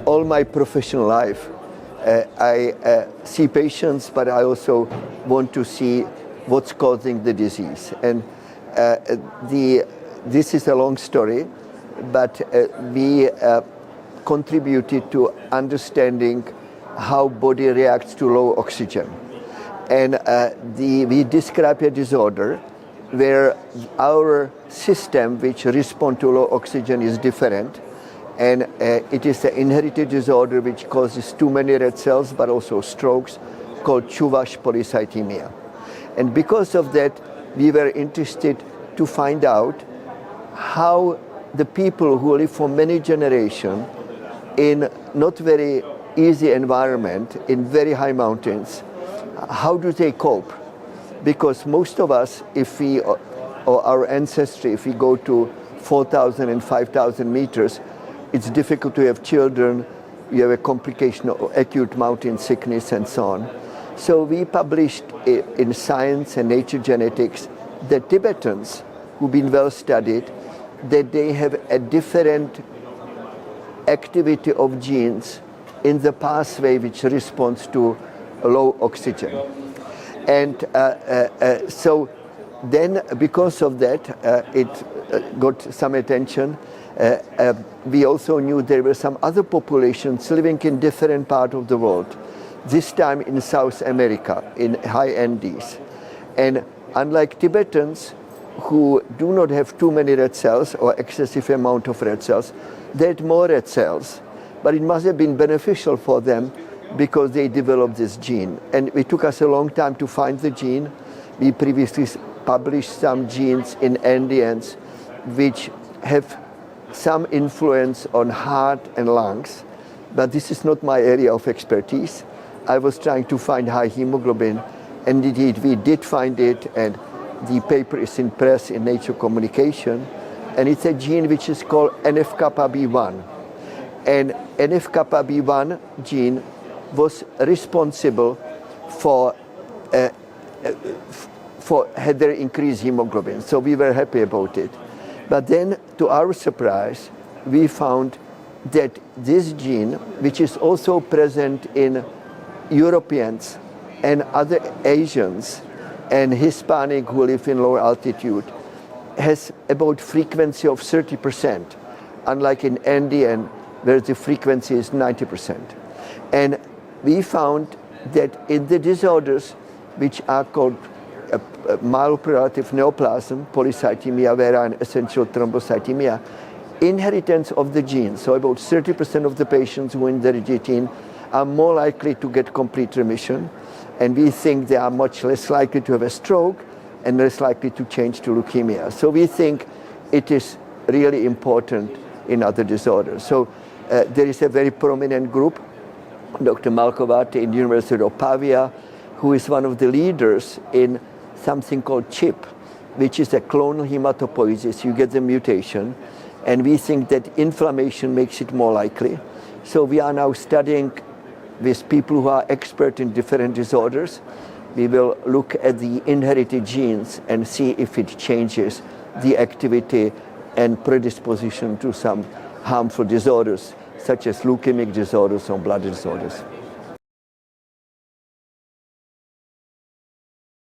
all my professional life, I see patients, but I also want to see what's causing the disease. And this is a long story, but we contributed to understanding how body reacts to low oxygen. And we describe a disorder where our system, which responds to low oxygen, is different. And it is an inherited disorder which causes too many red cells, but also strokes, called Chuvash polycythemia. And because of that, we were interested to find out how the people who live for many generations in not very easy environment, in very high mountains, how do they cope? Because most of us, if we, or our ancestry, if we go to 4,000 and 5,000 meters, it's difficult to have children, you have a complication of acute mountain sickness and so on. So we published in Science and Nature Genetics that Tibetans, who've been well studied, that they have a different activity of genes in the pathway which responds to low oxygen. And so then because of that, it got some attention. We also knew there were some other populations living in different parts of the world, this time in South America, in high Andes. And unlike Tibetans, who do not have too many red cells or excessive amount of red cells, they had more red cells. But it must have been beneficial for them because they developed this gene. And it took us a long time to find the gene. We previously published some genes in Andeans which have some influence on heart and lungs, but this is not my area of expertise. I was trying to find high hemoglobin, and indeed we did find it, and the paper is in press in Nature Communication, and it's a gene which is called NFKB1. And NFKB1 gene was responsible for had their increased hemoglobin, so we were happy about it. But then, to our surprise, we found that this gene, which is also present in Europeans and other Asians and Hispanic who live in lower altitude, has about frequency of 30%, unlike in Andean, where the frequency is 90%. And we found that in the disorders which are called myeloproliferative neoplasm, polycythemia vera, and essential thrombocythemia, inheritance of the gene, so about 30% of the patients who inherit the gene are more likely to get complete remission, and we think they are much less likely to have a stroke and less likely to change to leukemia. So we think it is really important in other disorders. So there is a very prominent group, Dr. Malkovati in the University of Pavia, who is one of the leaders in something called CHIP, which is a clonal hematopoiesis. You get the mutation, and we think that inflammation makes it more likely. So we are now studying with people who are expert in different disorders. We will look at the inherited genes and see if it changes the activity and predisposition to some harmful disorders, such as leukemic disorders or blood disorders.